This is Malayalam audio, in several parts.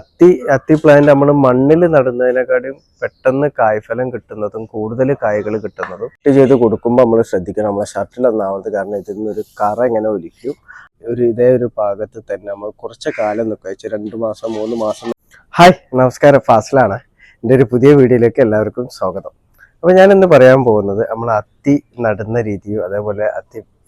അത്തി പ്ലാന്റ് നമ്മൾ മണ്ണിൽ നടുന്നതിനെക്കാളും പെട്ടെന്ന് കായ്ഫലം കിട്ടുന്നതും കൂടുതൽ കായ്കൾ കിട്ടുന്നതും കട്ട് ചെയ്ത് കൊടുക്കുമ്പോൾ നമ്മൾ ശ്രദ്ധിക്കണം. നമ്മളെ ഷർട്ടിൽ ഒന്നാമത് കാരണം ഇതിൽ നിന്നൊരു കറ ഇങ്ങനെ ഒലിക്കും. ഇതേ ഒരു ഭാഗത്ത് തന്നെ നമ്മൾ കുറച്ച് കാലം നിൽക്കുക, 2 മാസം 3 മാസം. ഹായ്, നമസ്കാരം, ഫാസിലാണ്. എൻ്റെ ഒരു പുതിയ വീഡിയോയിലേക്ക് എല്ലാവർക്കും സ്വാഗതം. അപ്പോൾ ഞാനിന്ന് പറയാൻ പോകുന്നത് നമ്മൾ അത്തി നടുന്ന രീതിയും അതേപോലെ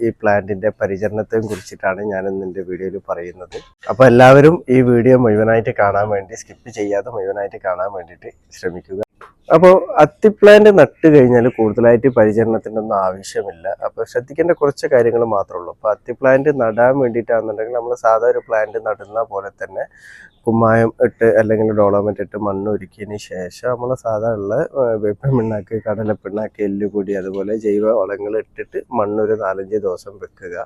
ഈ പ്ലാന്റിന്റെ പരിചരണത്തെയും കുറിച്ചിട്ടാണ് ഞാനിന്ന് എൻ്റെ വീഡിയോയിൽ പറയുന്നത്. അപ്പോൾ എല്ലാവരും ഈ വീഡിയോ മുഴുവനായിട്ട് കാണാൻ വേണ്ടി, സ്കിപ്പ് ചെയ്യാതെ മുഴുവനായിട്ട് കാണാൻ വേണ്ടിയിട്ട് ശ്രമിക്കുക. അപ്പോൾ അത്തി പ്ലാന്റ് നട്ട് കഴിഞ്ഞാൽ കൂടുതലായിട്ട് പരിചരണത്തിൻ്റെ ഒന്നും ആവശ്യമില്ല. അപ്പോൾ ശ്രദ്ധിക്കേണ്ട കുറച്ച് കാര്യങ്ങൾ മാത്രമേ ഉള്ളൂ. അപ്പോൾ അത്തി പ്ലാന്റ് നടാൻ വേണ്ടിയിട്ടാണെന്നുണ്ടെങ്കിൽ നമ്മൾ സാധാ ഒരു പ്ലാന്റ് നടുന്ന പോലെ തന്നെ കുമ്മായം ഇട്ട് അല്ലെങ്കിൽ ഡോളോമെറ്റ് ഇട്ട് മണ്ണ് ഒരുക്കിയതിന് ശേഷം നമ്മൾ സാധാരണ വേപ്പിൻ പിണ്ണാക്ക്, കടലപ്പിണ്ണാക്ക്, എല്ലുപൊടി അതുപോലെ ജൈവ വളങ്ങൾ ഇട്ടിട്ട് മണ്ണൊരു 4-5 ദിവസം വെക്കുക.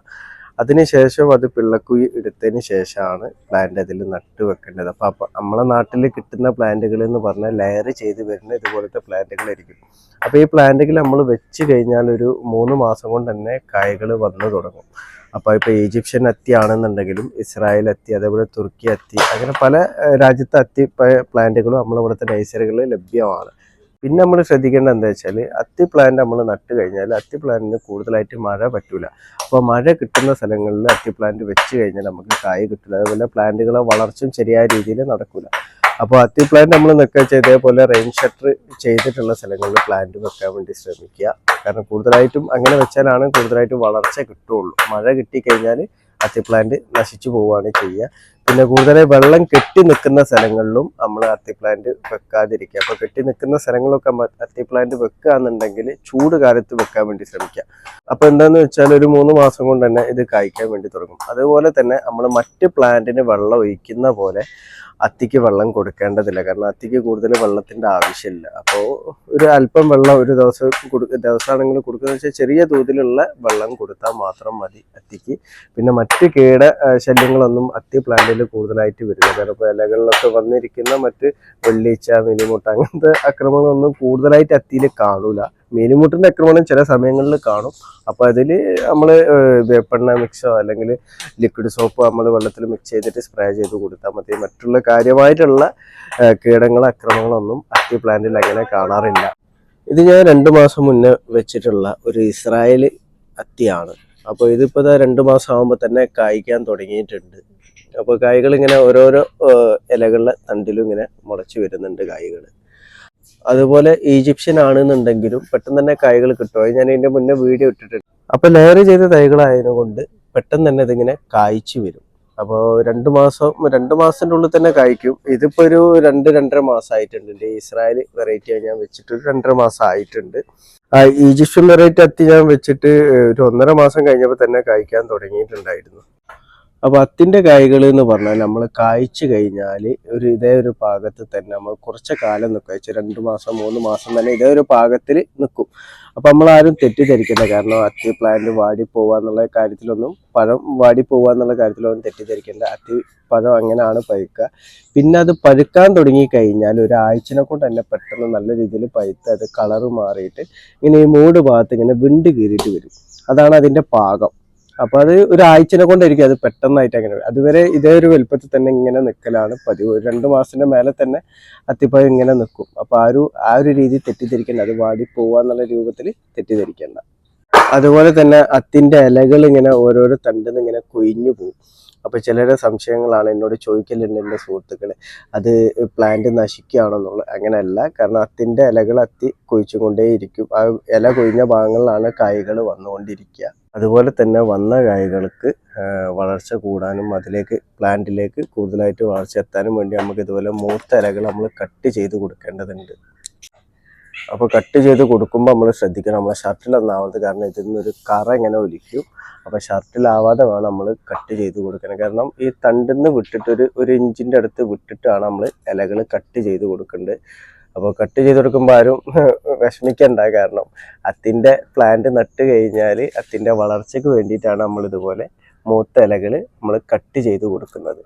അതിനുശേഷം അത് പിള്ളക്കുഴി എടുത്തതിന് ശേഷമാണ് പ്ലാന്റ് അതിൽ നട്ട് വെക്കേണ്ടത്. അപ്പോൾ നമ്മളെ നാട്ടിൽ കിട്ടുന്ന പ്ലാന്റുകൾ എന്ന് പറഞ്ഞാൽ ലെയർ ചെയ്ത് വരുന്ന ഇതുപോലത്തെ പ്ലാന്റുകളായിരിക്കും. അപ്പോൾ ഈ പ്ലാന്റുകൾ നമ്മൾ വെച്ച് കഴിഞ്ഞാൽ ഒരു 3 മാസം കൊണ്ട് തന്നെ കായ്കൾ വന്നു തുടങ്ങും. അപ്പോൾ ഇപ്പോൾ ഈജിപ്ഷ്യൻ അത്തി ആണെന്നുണ്ടെങ്കിലും ഇസ്രായേൽ അത്തി, അതേപോലെ തുർക്കി അത്തി, അങ്ങനെ പല രാജ്യത്തെ അത്തി പ്ലാന്റുകളും നമ്മളിവിടുത്തെ നഴ്സറികളിൽ ലഭ്യമാണ്. പിന്നെ നമ്മൾ ശ്രദ്ധിക്കേണ്ടത് എന്താ വെച്ചാൽ അത്തി പ്ലാന്റ് നമ്മൾ നട്ട് കഴിഞ്ഞാൽ അത്തി പ്ലാന്റിന് കൂടുതലായിട്ട് മഴ പറ്റൂല. അപ്പോൾ മഴ കിട്ടുന്ന സ്ഥലങ്ങളിൽ അത്തി പ്ലാന്റ് വെച്ച് കഴിഞ്ഞാൽ നമുക്ക് കായ് കിട്ടില്ല. അതേപോലെ പ്ലാന്റുകളെ വളർച്ചയും ശരിയായ രീതിയിൽ നടക്കില്ല. അപ്പോൾ അത്തി പ്ലാന്റ് നമ്മൾ നിൽക്കുക ഇതേപോലെ റെയിൻ ഷട്ടർ ചെയ്തിട്ടുള്ള സ്ഥലങ്ങളിൽ പ്ലാന്റ് വെക്കാൻ വേണ്ടി ശ്രമിക്കുക. കാരണം കൂടുതലായിട്ടും അങ്ങനെ വെച്ചാലാണ് കൂടുതലായിട്ടും വളർച്ച കിട്ടുകയുള്ളൂ. മഴ കിട്ടിക്കഴിഞ്ഞാൽ അത്തി പ്ലാന്റ് നശിച്ചു പോവുകയാണ് ചെയ്യുക. പിന്നെ കൂടുതലായി വെള്ളം കെട്ടി നിൽക്കുന്ന സ്ഥലങ്ങളിലും നമ്മൾ അത്തി പ്ലാന്റ് വെക്കാതിരിക്കുക. അപ്പോൾ കെട്ടി നിൽക്കുന്ന സ്ഥലങ്ങളൊക്കെ അത്തി പ്ലാന്റ് വെക്കുക എന്നുണ്ടെങ്കിൽ ചൂട് കാലത്ത് വെക്കാൻ വേണ്ടി ശ്രമിക്കുക. അപ്പോൾ എന്താണെന്ന് വെച്ചാൽ ഒരു 3 മാസം കൊണ്ട് തന്നെ ഇത് കായ്ക്കാൻ വേണ്ടി തുടങ്ങും. അതുപോലെ തന്നെ നമ്മൾ മറ്റ് പ്ലാന്റിന് വെള്ളം ഒഴിക്കുന്ന പോലെ അത്തിക്ക് വെള്ളം കൊടുക്കേണ്ടതില്ല. കാരണം അത്തിക്ക് കൂടുതൽ വെള്ളത്തിൻ്റെ ആവശ്യമില്ല. അപ്പോൾ ഒരു അല്പം വെള്ളം ഒരു ദിവസമാണെങ്കിൽ കൊടുക്കുന്ന വെച്ചാൽ ചെറിയ തോതിലുള്ള വെള്ളം കൊടുത്താൽ മാത്രം മതി അത്തിക്ക്. പിന്നെ മറ്റ് ശല്യങ്ങളൊന്നും അത്തി പ്ലാന്റിൽ കൂടുതലായിട്ട് വരില്ല. കാരണം ഇപ്പോൾ ഇലകളിലൊക്കെ വന്നിരിക്കുന്ന മറ്റ് വെള്ളീച്ച, മീനുമുട്ട അങ്ങനത്തെ ആക്രമണങ്ങളൊന്നും കൂടുതലായിട്ട് അത്തിയിൽ കാണൂല. മീനുമുട്ടിൻ്റെ ആക്രമണം ചില സമയങ്ങളിൽ കാണും. അപ്പോൾ അതിൽ നമ്മൾ വേപ്പെണ്ണ മിക്സോ അല്ലെങ്കിൽ ലിക്വിഡ് സോപ്പ് നമ്മൾ വെള്ളത്തിൽ മിക്സ് ചെയ്തിട്ട് സ്പ്രേ ചെയ്ത് കൊടുത്താൽ മതി. മറ്റുള്ള കാര്യമായിട്ടുള്ള കീടങ്ങളോ ആക്രമണങ്ങളൊന്നും അത്തി പ്ലാന്റിൽ അങ്ങനെ കാണാറില്ല. ഇത് ഞാൻ 2 മാസം മുന്നേ വെച്ചിട്ടുള്ള ഒരു ഇസ്രായേൽ അത്തിയാണ്. അപ്പോൾ ഇതിപ്പോൾ 2 മാസം ആകുമ്പോൾ തന്നെ കായ്ക്കാൻ തുടങ്ങിയിട്ടുണ്ട്. അപ്പോൾ കായ്കൾ ഇങ്ങനെ ഓരോരോ ഇലകളുടെ തണ്ടിലും ഇങ്ങനെ മുളച്ച് വരുന്നുണ്ട് കായ്കൾ. അതുപോലെ ഈജിപ്ഷ്യൻ ആണെന്നുണ്ടെങ്കിലും പെട്ടെന്ന് തന്നെ കായ്കൾ കിട്ടും. അത് ഞാൻ ഇതിൻ്റെ മുന്നേ വീഡിയോ ഇട്ടിട്ടുണ്ട്. അപ്പോൾ ലെയർ ചെയ്ത തൈകളായതുകൊണ്ട് പെട്ടെന്ന് തന്നെ ഇതിങ്ങനെ കായ്ച്ചു വരും. അപ്പോൾ 2 മാസത്തിൻ്റെ ഉള്ളിൽ തന്നെ കായ്ക്കും. ഇതിപ്പോൾ ഒരു 2-2.5 മാസം ആയിട്ടുണ്ട്. എൻ്റെ ഇസ്രായേൽ വെറൈറ്റി ഞാൻ വെച്ചിട്ട് 2.5 മാസം ആയിട്ടുണ്ട്. ഈജിപ്ഷ്യൻ വെറൈറ്റി അത്തി ഞാൻ വെച്ചിട്ട് ഒരു 1.5 മാസം കഴിഞ്ഞപ്പോൾ തന്നെ കായ്ക്കാൻ തുടങ്ങിയിട്ടുണ്ടായിരുന്നു. അപ്പോൾ അത്തിൻ്റെ കായ്കൾ എന്ന് പറഞ്ഞാൽ നമ്മൾ കായ്ച്ചു കഴിഞ്ഞാൽ ഇതേ ഒരു പാകത്തിൽ തന്നെ നമ്മൾ കുറച്ച് കാലം നിൽക്കുക, 2 മാസം 3 മാസം തന്നെ ഇതേ ഒരു പാകത്തിൽ നിൽക്കും. അപ്പോൾ നമ്മളാരും തെറ്റിദ്ധരിക്കേണ്ട. കാരണം അത്തി പ്ലാന്റ് വാടിപ്പോവുക എന്നുള്ള കാര്യത്തിലൊന്നും, പഴം വാടിപ്പോവുക എന്നുള്ള കാര്യത്തിലൊന്നും തെറ്റിദ്ധരിക്കേണ്ട. അത്തി പഴം അങ്ങനെയാണ് പഴുക്കുക. പിന്നെ അത് പഴുക്കാൻ തുടങ്ങിക്കഴിഞ്ഞാൽ ഒരാഴ്ചനെ കൊണ്ട് തന്നെ പെട്ടെന്ന് നല്ല രീതിയിൽ പഴുത്ത് അത് കളറ് മാറിയിട്ട് ഇങ്ങനെ ഈ മൂട് ഭാഗത്ത് ഇങ്ങനെ വിണ്ട് കീറിയിട്ട് വരും. അതാണ് അതിൻ്റെ പാകം. അപ്പോൾ അത് ഒരാഴ്ചനെ കൊണ്ടായിരിക്കും അത് പെട്ടെന്നായിട്ട് അങ്ങനെ. അതുവരെ ഇതേ ഒരു വലുപ്പത്തിൽ തന്നെ ഇങ്ങനെ നിൽക്കലാണ് പതിവ്. 2 മാസത്തിന്റെ മേലെ തന്നെ അത്തിപ്പഴം ഇങ്ങനെ നിൽക്കും. അപ്പോൾ ആ ഒരു രീതി തെറ്റിദ്ധരിക്കേണ്ട. അത് വാടിപ്പോവുക എന്നുള്ള രൂപത്തിൽ തെറ്റിദ്ധരിക്കേണ്ട. അതുപോലെ തന്നെ അത്തിൻ്റെ ഇലകൾ ഇങ്ങനെ ഓരോരോ തണ്ടിന്ന് ഇങ്ങനെ കൊഴിഞ്ഞു പോകും. അപ്പോൾ ചിലരുടെ സംശയങ്ങളാണ് എന്നോട് ചോദിക്കലുണ്ട് എൻ്റെ സുഹൃത്തുക്കളെ, അത് പ്ലാന്റ് നശിക്കുകയാണെന്നുള്ളത്. അങ്ങനെയല്ല. കാരണം അത്തിൻ്റെ ഇലകൾ അത്തി കൊഴിച്ചുകൊണ്ടേയിരിക്കും. ആ ഇല കൊഴിഞ്ഞ ഭാഗങ്ങളിലാണ് കായ്കൾ വന്നുകൊണ്ടിരിക്കുക. അതുപോലെ തന്നെ വന്ന കായ്കൾക്ക് വളർച്ച കൂടാനും പ്ലാന്റിലേക്ക് കൂടുതലായിട്ട് വളർച്ച എത്താനും വേണ്ടി നമുക്ക് ഇതുപോലെ മൂത്ത ഇലകൾ നമ്മൾ കട്ട് ചെയ്ത് കൊടുക്കേണ്ടതുണ്ട്. അപ്പോൾ കട്ട് ചെയ്ത് കൊടുക്കുമ്പോൾ നമ്മൾ ശ്രദ്ധിക്കണം, നമ്മളെ ഷർട്ടിലൊന്നാവരുത്. കാരണം ഇതിൽ നിന്നൊരു കറ ഇങ്ങനെ ഒലിക്കും. അപ്പോൾ ഷർട്ടിലാവാതെ വേണം നമ്മൾ കട്ട് ചെയ്ത് കൊടുക്കണം. കാരണം ഈ തണ്ടിന്ന് വിട്ടിട്ട് ഒരു ഇഞ്ചിൻ്റെ അടുത്ത് വിട്ടിട്ടാണ് നമ്മൾ ഇലകൾ കട്ട് ചെയ്ത് കൊടുക്കേണ്ടത്. അപ്പോൾ കട്ട് ചെയ്ത് കൊടുക്കുമ്പോൾ ആരും വിഷമിക്കണ്ട. കാരണം അത്തിൻ്റെ പ്ലാന്റ് നട്ട് കഴിഞ്ഞാൽ അത്തിൻ്റെ വളർച്ചയ്ക്ക് വേണ്ടിയിട്ടാണ് നമ്മൾ ഇതുപോലെ മൂത്ത ഇലകൾ നമ്മൾ കട്ട് ചെയ്ത് കൊടുക്കുന്നത്.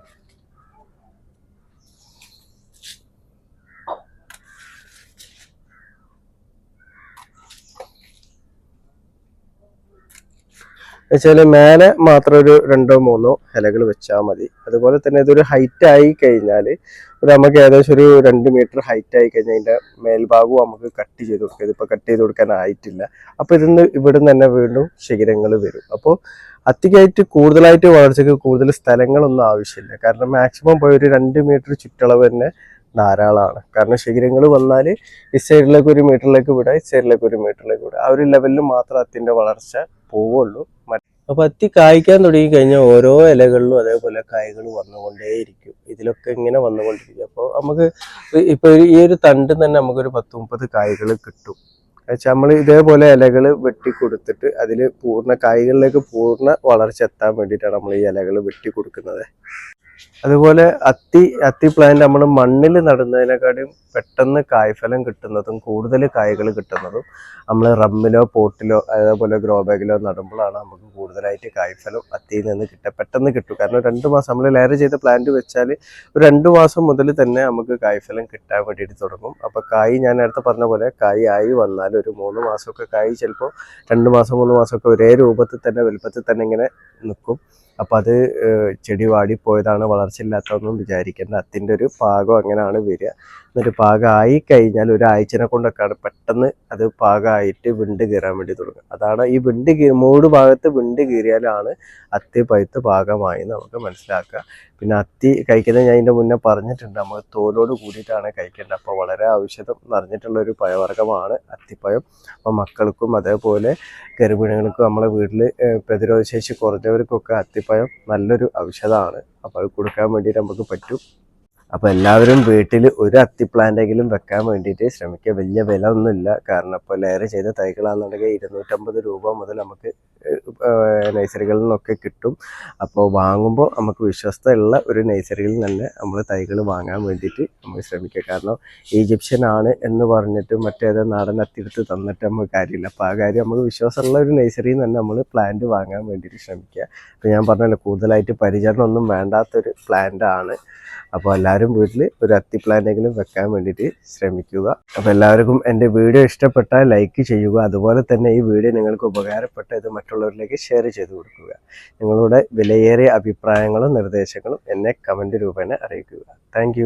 വെച്ചാൽ മേലെ മാത്രം ഒരു 2-3 ഇലകൾ വെച്ചാൽ മതി. അതുപോലെ തന്നെ ഇതൊരു ഹൈറ്റ് ആയി കഴിഞ്ഞാൽ നമുക്ക് ഏകദേശം ഒരു 2 മീറ്റർ ഹൈറ്റ് ആയി കഴിഞ്ഞാൽ അതിൻ്റെ മേൽഭാഗവും നമുക്ക് കട്ട് ചെയ്ത് കൊടുക്കുക. ഇതിപ്പോൾ കട്ട് ചെയ്ത് കൊടുക്കാനായിട്ടില്ല. അപ്പോൾ ഇവിടുന്ന് തന്നെ വീണ്ടും ശിഖരങ്ങൾ വരും. അപ്പോൾ അത്തിക്കായിട്ട് കൂടുതലായിട്ട് വളർച്ചയ്ക്ക് കൂടുതൽ സ്ഥലങ്ങളൊന്നും ആവശ്യമില്ല. കാരണം മാക്സിമം പോയി ഒരു 2 മീറ്റർ ചുറ്റളവ് തന്നെ ധാരാളമാണ്. കാരണം ശിഖരങ്ങൾ വന്നാൽ ഈ സൈഡിലേക്ക് 1 മീറ്ററിലേക്ക് വിടാം, ഈ സൈഡിലേക്ക് 1 മീറ്ററിലേക്ക് വിടാം. ആ ഒരു ലെവലിൽ മാത്രം അത്തിൻ്റെ വളർച്ച പോവുള്ളൂ. അപ്പൊ അത്തി കായ്ക്കാൻ തുടങ്ങി കഴിഞ്ഞാൽ ഓരോ ഇലകളിലും അതേപോലെ കായ്കൾ വന്നുകൊണ്ടേയിരിക്കും. ഇതിലൊക്കെ ഇങ്ങനെ വന്നുകൊണ്ടിരിക്കും. അപ്പോൾ നമുക്ക് ഇപ്പൊ ഈ ഒരു തണ്ട് തന്നെ നമുക്കൊരു 10-30 കായ്കൾ കിട്ടും. വെച്ചാൽ നമ്മൾ ഇതേപോലെ ഇലകൾ വെട്ടി കൊടുത്തിട്ട് അതിൽ പൂർണ്ണ കായ്കളിലേക്ക് പൂർണ്ണ വളർച്ച എത്താൻ വേണ്ടിയിട്ടാണ് നമ്മൾ ഈ ഇലകൾ വെട്ടി കൊടുക്കുന്നത്. അതുപോലെ അത്തി പ്ലാന്റ് നമ്മൾ മണ്ണിൽ നടുന്നതിനെക്കാളും പെട്ടെന്ന് കായ്ഫലം കിട്ടുന്നതും കൂടുതൽ കായ്കൾ കിട്ടുന്നതും നമ്മൾ റമ്മിലോ പോട്ടിലോ അതേപോലെ ഗ്രോ ബാഗിലോ നടുമ്പോഴാണ് നമുക്ക് കൂടുതലായിട്ട് കായ്ഫലം അത്തിയിൽ നിന്ന് പെട്ടെന്ന് കിട്ടും. കാരണം 2 മാസം നമ്മൾ ലെയർ ചെയ്ത പ്ലാന്റ് വെച്ചാൽ ഒരു 2 മാസം മുതൽ തന്നെ നമുക്ക് കായ്ഫലം കിട്ടാൻ വേണ്ടിയിട്ട് തുടങ്ങും. അപ്പോൾ കായ് ഞാൻ നേരത്തെ പറഞ്ഞ പോലെ കായ് ആയി വന്നാൽ ഒരു 3 മാസമൊക്കെ കായ് ചിലപ്പോൾ 2 മാസം 3 മാസമൊക്കെ ഒരേ രൂപത്തിൽ തന്നെ വലുപ്പത്തിൽ തന്നെ ഇങ്ങനെ നിൽക്കും. അപ്പം അത് ചെടി വാടിപ്പോയതാണ്, വളർച്ചയില്ലാത്തതൊന്നും വിചാരിക്കേണ്ട. അത്തിൻ്റെ ഒരു പാകം അങ്ങനെയാണ് വരിക. എന്നിട്ട് പാകമായി കഴിഞ്ഞാൽ ഒരാഴ്ചനെ കൊണ്ടൊക്കെയാണ് പെട്ടെന്ന് അത് പാകമായിട്ട് വിണ്ട് കീറാൻ വേണ്ടി തുടങ്ങും. അതാണ് ഈ മൂട് ഭാഗത്ത് വിണ്ട് കീറിയാലാണ് അത്തി പഴുത്ത് പാകമായി നമുക്ക് മനസ്സിലാക്കുക. പിന്നെ അത്തി കഴിക്കുന്നത് ഞാൻ ഇതിൻ്റെ മുന്നേ പറഞ്ഞിട്ടുണ്ട്, നമ്മൾ തോലോട് കൂടിയിട്ടാണ് കഴിക്കേണ്ടത്. അപ്പോൾ വളരെ ഔഷധം നിറഞ്ഞിട്ടുള്ളൊരു പഴവർഗ്ഗമാണ് അത്തിപ്പഴം. അപ്പോൾ മക്കൾക്കും അതേപോലെ ഗർഭിണികൾക്കും നമ്മളെ വീട്ടിൽ പ്രതിരോധശേഷി കുറഞ്ഞവർക്കൊക്കെ അത്തിപ്പഴം നല്ലൊരു ഔഷധമാണ്. അപ്പോൾ അത് കൊടുക്കാൻ വേണ്ടിയിട്ട് നമുക്ക് പറ്റും. അപ്പോൾ എല്ലാവരും വീട്ടിൽ ഒരു അത്തി പ്ലാന്റെങ്കിലും വെക്കാൻ വേണ്ടിയിട്ട് ശ്രമിക്കുക. വലിയ വില ഒന്നുമില്ല. കാരണം ഇപ്പോൾ ലെയർ ചെയ്ത തൈകളാണെന്നുണ്ടെങ്കിൽ 250 രൂപ മുതൽ നമുക്ക് നഴ്സറികളിൽ നിന്നൊക്കെ കിട്ടും. അപ്പോൾ വാങ്ങുമ്പോൾ നമുക്ക് വിശ്വസ്തയുള്ള ഒരു നഴ്സറിയിൽ തന്നെ നമ്മൾ തൈകൾ വാങ്ങാൻ വേണ്ടിയിട്ട് നമ്മൾ ശ്രമിക്കുക. കാരണം ഈജിപ്ഷ്യൻ ആണ് എന്ന് പറഞ്ഞിട്ട് മറ്റേത് നാടൻ അത്തിയെടുത്ത് തന്നിട്ട് നമുക്ക് കാര്യമില്ല. അപ്പോൾ ആ കാര്യം നമുക്ക് വിശ്വാസമുള്ള ഒരു നഴ്സറിയിൽ നിന്ന് തന്നെ നമ്മൾ പ്ലാന്റ് വാങ്ങാൻ വേണ്ടിയിട്ട് ശ്രമിക്കുക. അപ്പോൾ ഞാൻ പറഞ്ഞല്ലോ, കൂടുതലായിട്ട് പരിചരണം ഒന്നും വേണ്ടാത്തൊരു പ്ലാന്റ് ആണ്. അപ്പോൾ എല്ലാവരും വീട്ടിൽ ഒരു അത്തി പ്ലാന്റെങ്കിലും വെക്കാൻ വേണ്ടിയിട്ട് ശ്രമിക്കുക. അപ്പോൾ എല്ലാവർക്കും എൻ്റെ വീഡിയോ ഇഷ്ടപ്പെട്ടാൽ ലൈക്ക് ചെയ്യുക. അതുപോലെ തന്നെ ഈ വീഡിയോ നിങ്ങൾക്ക് ഉപകാരപ്പെട്ട ഇത് മറ്റുള്ളവരിലേക്ക് ഷെയർ ചെയ്ത് കൊടുക്കുക. നിങ്ങളുടെ വിലയേറിയ അഭിപ്രായങ്ങളും നിർദ്ദേശങ്ങളും എന്നെ കമൻറ്റ് രൂപേണ അറിയിക്കുക. താങ്ക്